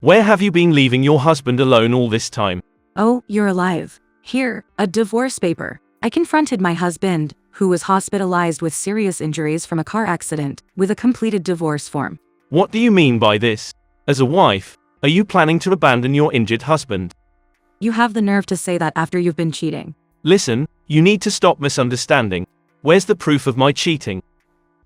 Where have you been leaving your husband alone all this time? Oh, you're alive. Here, a divorce paper. I confronted my husband, who was hospitalized with serious injuries from a car accident, with a completed divorce form. What do you mean by this? As a wife, are you planning to abandon your injured husband? You have the nerve to say that after you've been cheating. Listen, you need to stop misunderstanding. Where's the proof of my cheating?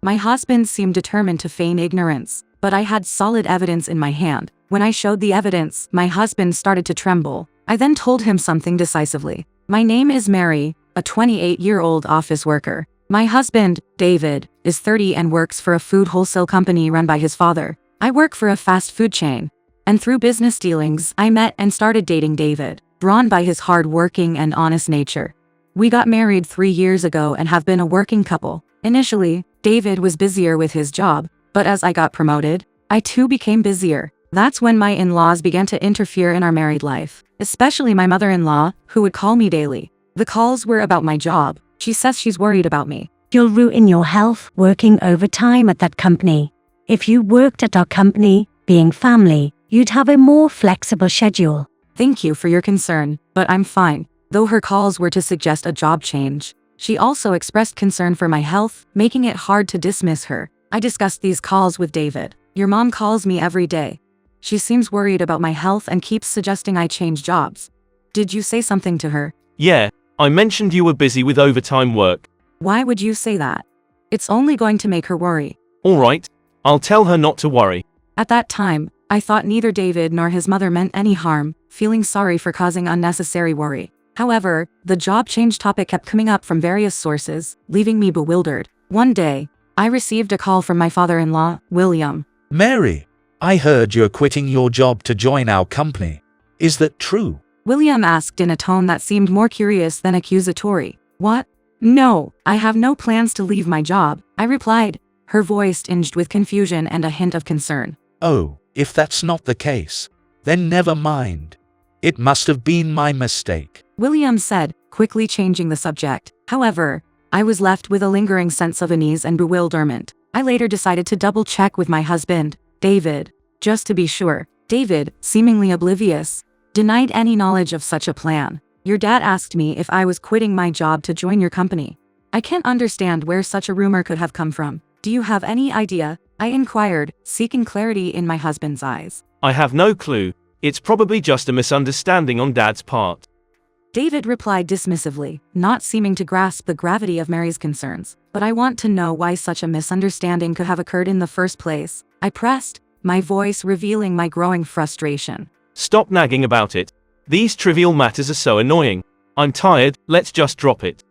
My husband seemed determined to feign ignorance, but I had solid evidence in my hand. When I showed the evidence, my husband started to tremble. I then told him something decisively. My name is Mary, a 28-year-old office worker. My husband, David, is 30 and works for a food wholesale company run by his father. I work for a fast food chain. And through business dealings, I met and started dating David, drawn by his hard-working and honest nature. We got married 3 years ago and have been a working couple. Initially, David was busier with his job, but as I got promoted, I too became busier. That's when my in-laws began to interfere in our married life, especially my mother-in-law, who would call me daily. The calls were about my job. She says she's worried about me. You'll ruin your health working overtime at that company. If you worked at our company, being family, you'd have a more flexible schedule. Thank you for your concern, but I'm fine. Though her calls were to suggest a job change, she also expressed concern for my health, making it hard to dismiss her. I discussed these calls with David. Your mom calls me every day. She seems worried about my health and keeps suggesting I change jobs. Did you say something to her? Yeah, I mentioned you were busy with overtime work. Why would you say that? It's only going to make her worry. Alright, I'll tell her not to worry. At that time, I thought neither David nor his mother meant any harm, feeling sorry for causing unnecessary worry. However, the job change topic kept coming up from various sources, leaving me bewildered. One day, I received a call from my father-in-law, William. Mary, I heard you're quitting your job to join our company. Is that true? William asked in a tone that seemed more curious than accusatory. What? No, I have no plans to leave my job, I replied, her voice tinged with confusion and a hint of concern. Oh, if that's not the case, then never mind. It must have been my mistake, William said, quickly changing the subject. However, I was left with a lingering sense of unease and bewilderment. I later decided to double-check with my husband, David. Just to be sure, David, seemingly oblivious, denied any knowledge of such a plan. Your dad asked me if I was quitting my job to join your company. I can't understand where such a rumor could have come from. Do you have any idea? I inquired, seeking clarity in my husband's eyes. I have no clue. It's probably just a misunderstanding on Dad's part. David replied dismissively, not seeming to grasp the gravity of Mary's concerns. But I want to know why such a misunderstanding could have occurred in the first place. I pressed, my voice revealing my growing frustration. Stop nagging about it. These trivial matters are so annoying. I'm tired, let's just drop it.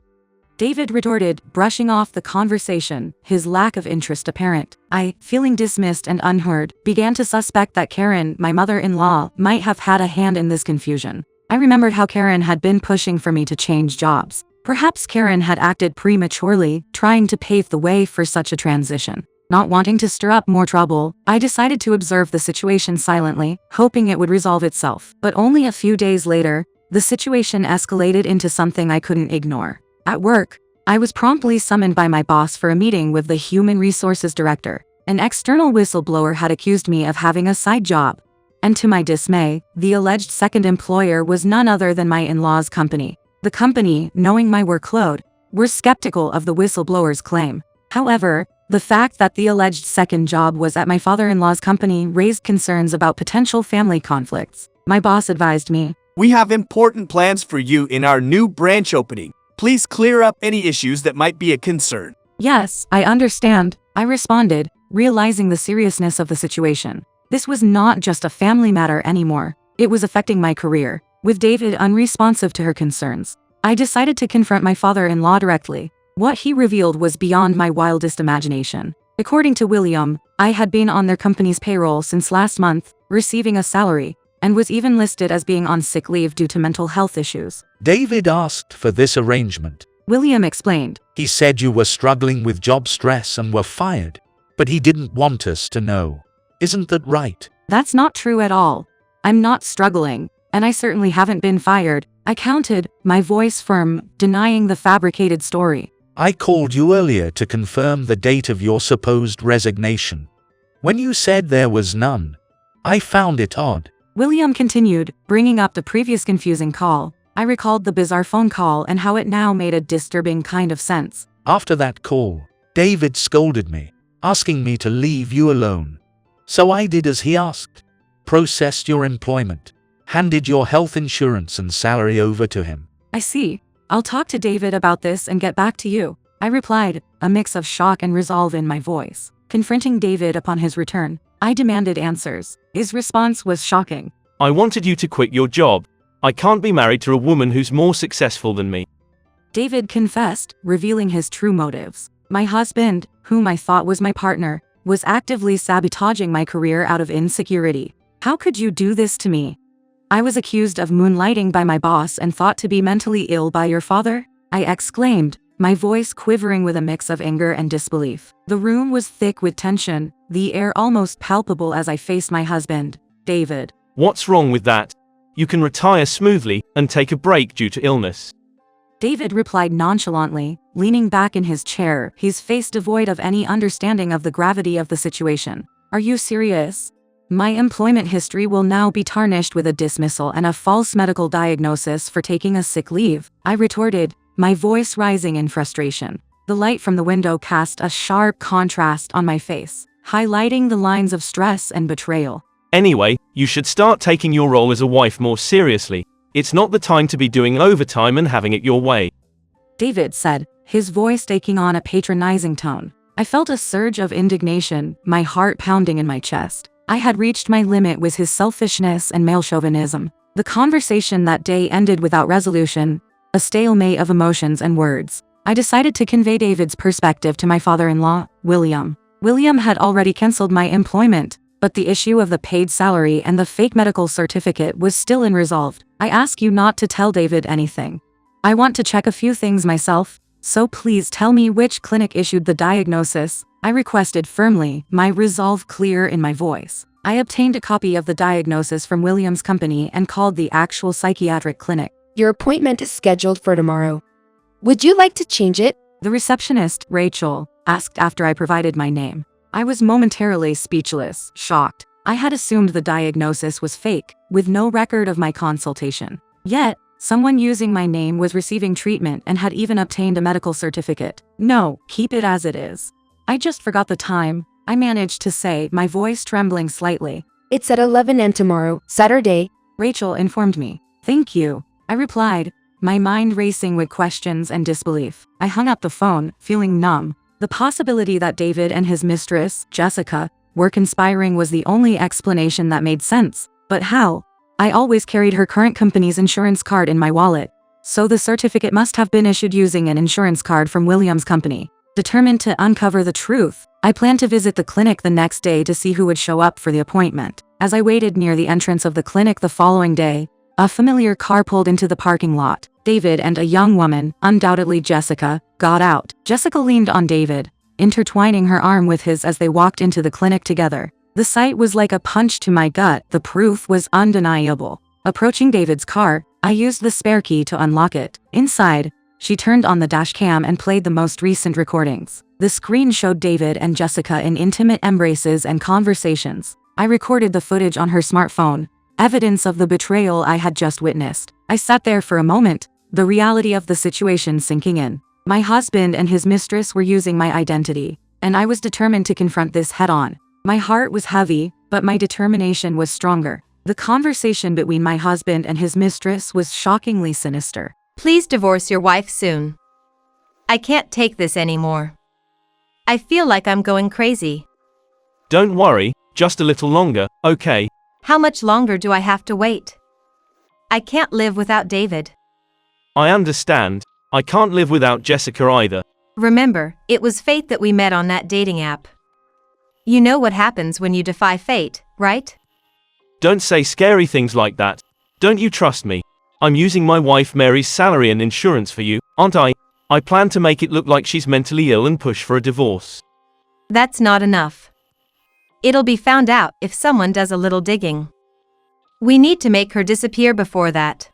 David retorted, brushing off the conversation, his lack of interest apparent. I, feeling dismissed and unheard, began to suspect that Karen, my mother-in-law, might have had a hand in this confusion. I remembered how Karen had been pushing for me to change jobs. Perhaps Karen had acted prematurely, trying to pave the way for such a transition. Not wanting to stir up more trouble, I decided to observe the situation silently, hoping it would resolve itself. But only a few days later, the situation escalated into something I couldn't ignore. At work, I was promptly summoned by my boss for a meeting with the Human Resources Director. An external whistleblower had accused me of having a side job. And to my dismay, the alleged second employer was none other than my in-law's company. The company, knowing my workload, were skeptical of the whistleblower's claim. However, the fact that the alleged second job was at my father-in-law's company raised concerns about potential family conflicts. My boss advised me, "We have important plans for you in our new branch opening. Please clear up any issues that might be a concern." "Yes, I understand," I responded, realizing the seriousness of the situation. This was not just a family matter anymore. It was affecting my career. With David unresponsive to her concerns, I decided to confront my father-in-law directly. What he revealed was beyond my wildest imagination. According to William, I had been on their company's payroll since last month, receiving a salary, and was even listed as being on sick leave due to mental health issues. David asked for this arrangement. William explained. He said you were struggling with job stress and were fired, but he didn't want us to know. Isn't that right? That's not true at all. I'm not struggling, and I certainly haven't been fired, I countered, my voice firm, denying the fabricated story. I called you earlier to confirm the date of your supposed resignation. When you said there was none, I found it odd. William continued, bringing up the previous confusing call. I recalled the bizarre phone call and how it now made a disturbing kind of sense. After that call, David scolded me, asking me to leave you alone. So I did as he asked. Processed your employment. Handed your health insurance and salary over to him. I see. I'll talk to David about this and get back to you, I replied, a mix of shock and resolve in my voice. Confronting David upon his return, I demanded answers. His response was shocking. I wanted you to quit your job. I can't be married to a woman who's more successful than me. David confessed, revealing his true motives. My husband, whom I thought was my partner, was actively sabotaging my career out of insecurity. How could you do this to me? I was accused of moonlighting by my boss and thought to be mentally ill by your father? I exclaimed, my voice quivering with a mix of anger and disbelief. The room was thick with tension, the air almost palpable as I faced my husband, David. What's wrong with that? You can retire smoothly and take a break due to illness. David replied nonchalantly, leaning back in his chair, his face devoid of any understanding of the gravity of the situation. Are you serious? My employment history will now be tarnished with a dismissal and a false medical diagnosis for taking a sick leave, I retorted, my voice rising in frustration. The light from the window cast a sharp contrast on my face, highlighting the lines of stress and betrayal. Anyway, you should start taking your role as a wife more seriously. It's not the time to be doing overtime and having it your way. David said, his voice taking on a patronizing tone. I felt a surge of indignation, my heart pounding in my chest. I had reached my limit with his selfishness and male chauvinism. The conversation that day ended without resolution, a stalemate of emotions and words. I decided to convey David's perspective to my father-in-law, William. William had already cancelled my employment, but the issue of the paid salary and the fake medical certificate was still unresolved. I ask you not to tell David anything. I want to check a few things myself, so please tell me which clinic issued the diagnosis, I requested firmly, my resolve clear in my voice. I obtained a copy of the diagnosis from William's company and called the actual psychiatric clinic. Your appointment is scheduled for tomorrow. Would you like to change it? The receptionist, Rachel, asked after I provided my name. I was momentarily speechless, shocked. I had assumed the diagnosis was fake, with no record of my consultation. Yet, someone using my name was receiving treatment and had even obtained a medical certificate. No, keep it as it is. I just forgot the time, I managed to say, my voice trembling slightly. It's at 11 a.m. tomorrow, Saturday. Rachel informed me. Thank you, I replied, my mind racing with questions and disbelief. I hung up the phone, feeling numb. The possibility that David and his mistress, Jessica, were conspiring was the only explanation that made sense. But how? I always carried her current company's insurance card in my wallet, so the certificate must have been issued using an insurance card from William's company. Determined to uncover the truth, I planned to visit the clinic the next day to see who would show up for the appointment. As I waited near the entrance of the clinic the following day, a familiar car pulled into the parking lot. David and a young woman, undoubtedly Jessica, got out. Jessica leaned on David, intertwining her arm with his as they walked into the clinic together. The sight was like a punch to my gut, the proof was undeniable. Approaching David's car, I used the spare key to unlock it. Inside, she turned on the dash cam and played the most recent recordings. The screen showed David and Jessica in intimate embraces and conversations. I recorded the footage on her smartphone, evidence of the betrayal I had just witnessed. I sat there for a moment, the reality of the situation sinking in. My husband and his mistress were using my identity, and I was determined to confront this head-on. My heart was heavy, but my determination was stronger. The conversation between my husband and his mistress was shockingly sinister. Please divorce your wife soon. I can't take this anymore. I feel like I'm going crazy. Don't worry, just a little longer, okay? How much longer do I have to wait? I can't live without David. I understand. I can't live without Jessica either. Remember, it was fate that we met on that dating app. You know what happens when you defy fate, right? Don't say scary things like that. Don't you trust me? I'm using my wife Mary's salary and insurance for you, aren't I? I plan to make it look like she's mentally ill and push for a divorce. That's not enough. It'll be found out if someone does a little digging. We need to make her disappear before that.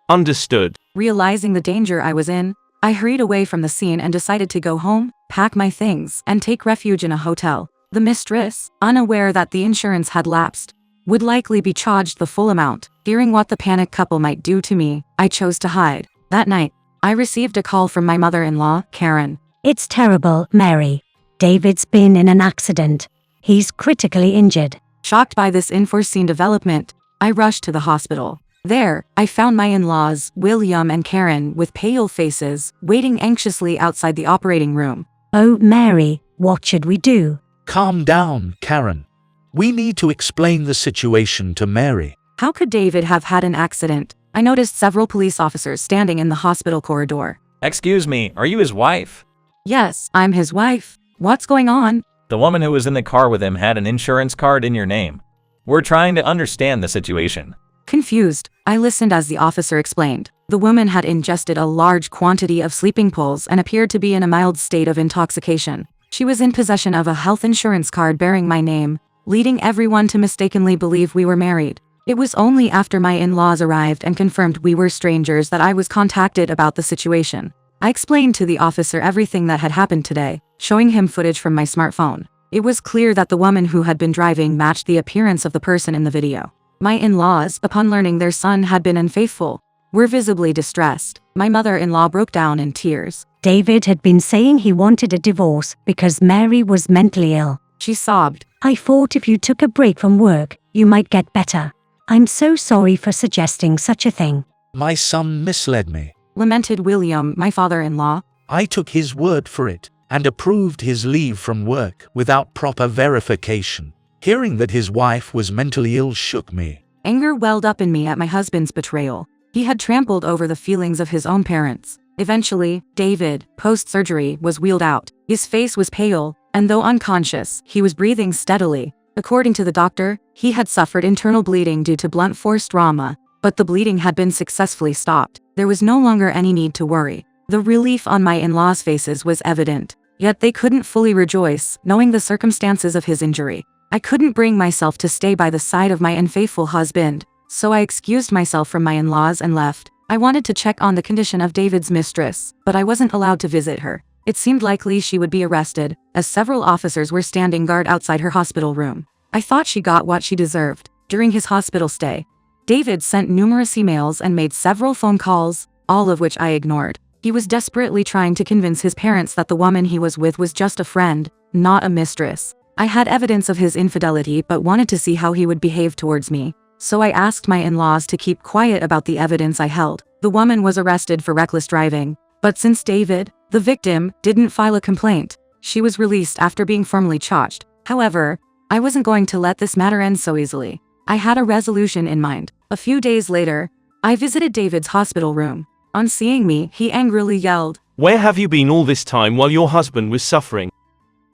Understood. Realizing the danger I was in, I hurried away from the scene and decided to go home, pack my things, and take refuge in a hotel. The mistress, unaware that the insurance had lapsed, would likely be charged the full amount. Fearing what the panicked couple might do to me, I chose to hide. That night, I received a call from my mother-in-law, Karen. It's terrible, Mary. David's been in an accident. He's critically injured. Shocked by this unforeseen development, I rushed to the hospital. There, I found my in-laws, William and Karen, with pale faces, waiting anxiously outside the operating room. Oh, Mary, what should we do? Calm down, Karen. We need to explain the situation to Mary. How could David have had an accident? I noticed several police officers standing in the hospital corridor. Excuse me, are you his wife? Yes, I'm his wife. What's going on? The woman who was in the car with him had an insurance card in your name. We're trying to understand the situation. Confused, I listened as the officer explained. The woman had ingested a large quantity of sleeping pills and appeared to be in a mild state of intoxication. She was in possession of a health insurance card bearing my name, leading everyone to mistakenly believe we were married. It was only after my in-laws arrived and confirmed we were strangers that I was contacted about the situation. I explained to the officer everything that had happened today, showing him footage from my smartphone. It was clear that the woman who had been driving matched the appearance of the person in the video. My in-laws, upon learning their son had been unfaithful, were visibly distressed. My mother-in-law broke down in tears. David had been saying he wanted a divorce because Mary was mentally ill. She sobbed. I thought if you took a break from work, you might get better. I'm so sorry for suggesting such a thing. My son misled me. Lamented William, my father-in-law. I took his word for it and approved his leave from work without proper verification. Hearing that his wife was mentally ill shook me. Anger welled up in me at my husband's betrayal. He had trampled over the feelings of his own parents. Eventually, David, post-surgery, was wheeled out. His face was pale, and though unconscious, he was breathing steadily. According to the doctor, he had suffered internal bleeding due to blunt force trauma, but the bleeding had been successfully stopped. There was no longer any need to worry. The relief on my in-laws' faces was evident, yet they couldn't fully rejoice, knowing the circumstances of his injury. I couldn't bring myself to stay by the side of my unfaithful husband, so I excused myself from my in-laws and left. I wanted to check on the condition of David's mistress, but I wasn't allowed to visit her. It seemed likely she would be arrested, as several officers were standing guard outside her hospital room. I thought she got what she deserved. During his hospital stay, David sent numerous emails and made several phone calls, all of which I ignored. He was desperately trying to convince his parents that the woman he was with was just a friend, not a mistress. I had evidence of his infidelity but wanted to see how he would behave towards me, so I asked my in-laws to keep quiet about the evidence I held. The woman was arrested for reckless driving, but since David, the victim, didn't file a complaint, she was released after being formally charged. However, I wasn't going to let this matter end so easily. I had a resolution in mind. A few days later, I visited David's hospital room. On seeing me, he angrily yelled, "Where have you been all this time while your husband was suffering?"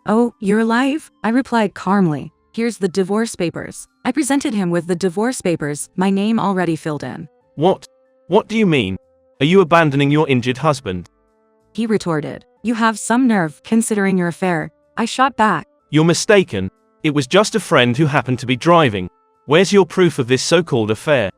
"Oh, you're alive?" I replied calmly. "Here's the divorce papers." I presented him with the divorce papers, my name already filled in. What? What do you mean? Are you abandoning your injured husband? He retorted, "You have some nerve, considering your affair." I shot back. You're mistaken. It was just a friend who happened to be driving. Where's your proof of this so-called affair?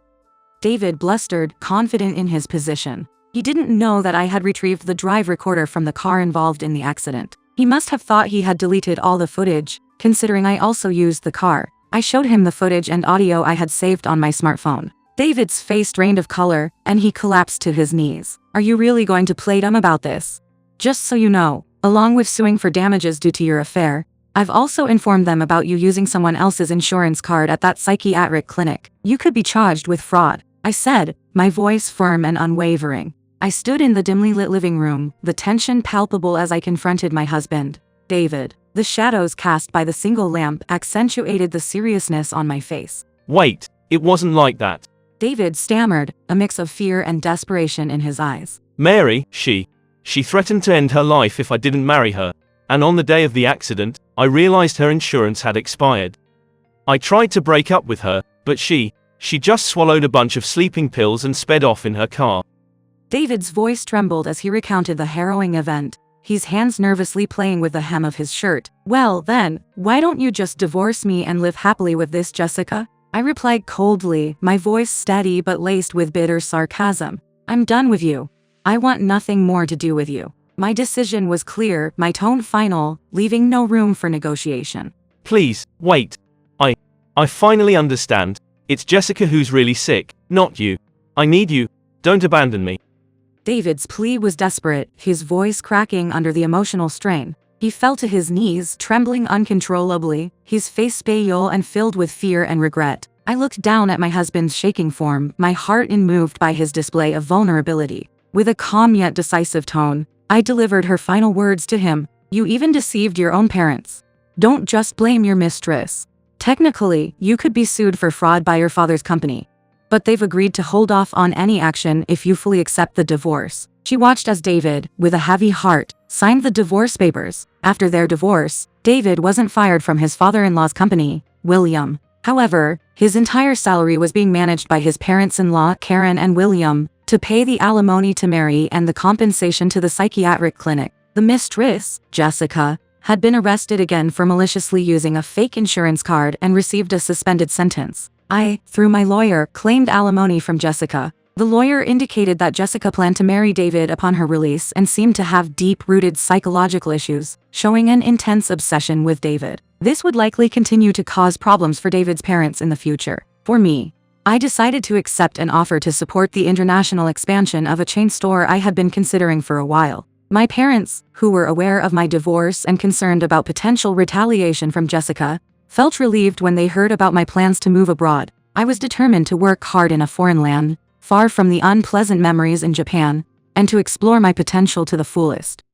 David blustered, confident in his position. He didn't know that I had retrieved the drive recorder from the car involved in the accident. He must have thought he had deleted all the footage, considering I also used the car. I showed him the footage and audio I had saved on my smartphone. David's face drained of color, and he collapsed to his knees. "Are you really going to play dumb about this? Just so you know, along with suing for damages due to your affair, I've also informed them about you using someone else's insurance card at that psychiatric clinic. You could be charged with fraud," I said, my voice firm and unwavering. I stood in the dimly lit living room, the tension palpable as I confronted my husband, David. The shadows cast by the single lamp accentuated the seriousness on my face. Wait, it wasn't like that. David stammered, a mix of fear and desperation in his eyes. Mary, she threatened to end her life if I didn't marry her, and on the day of the accident, I realized her insurance had expired. I tried to break up with her, but she just swallowed a bunch of sleeping pills and sped off in her car. David's voice trembled as he recounted the harrowing event, his hands nervously playing with the hem of his shirt. "Well then, why don't you just divorce me and live happily with this, Jessica?" I replied coldly, my voice steady but laced with bitter sarcasm. "I'm done with you. I want nothing more to do with you." My decision was clear, my tone final, leaving no room for negotiation. Please, wait. I finally understand. It's Jessica who's really sick, not you. I need you. Don't abandon me. David's plea was desperate, his voice cracking under the emotional strain. He fell to his knees, trembling uncontrollably, his face pale and filled with fear and regret. I looked down at my husband's shaking form, my heart unmoved by his display of vulnerability. With a calm yet decisive tone, I delivered her final words to him. You even deceived your own parents. Don't just blame your mistress. Technically, you could be sued for fraud by your father's company. But they've agreed to hold off on any action if you fully accept the divorce. She watched as David, with a heavy heart, signed the divorce papers. After their divorce, David wasn't fired from his father-in-law's company, William. However, his entire salary was being managed by his parents-in-law, Karen and William, to pay the alimony to Mary and the compensation to the psychiatric clinic. The mistress, Jessica, had been arrested again for maliciously using a fake insurance card and received a suspended sentence. I, through my lawyer, claimed alimony from Jessica. The lawyer indicated that Jessica planned to marry David upon her release and seemed to have deep-rooted psychological issues, showing an intense obsession with David. This would likely continue to cause problems for David's parents in the future. For me, I decided to accept an offer to support the international expansion of a chain store I had been considering for a while. My parents, who were aware of my divorce and concerned about potential retaliation from Jessica, felt relieved when they heard about my plans to move abroad. I was determined to work hard in a foreign land, far from the unpleasant memories in Japan, and to explore my potential to the fullest.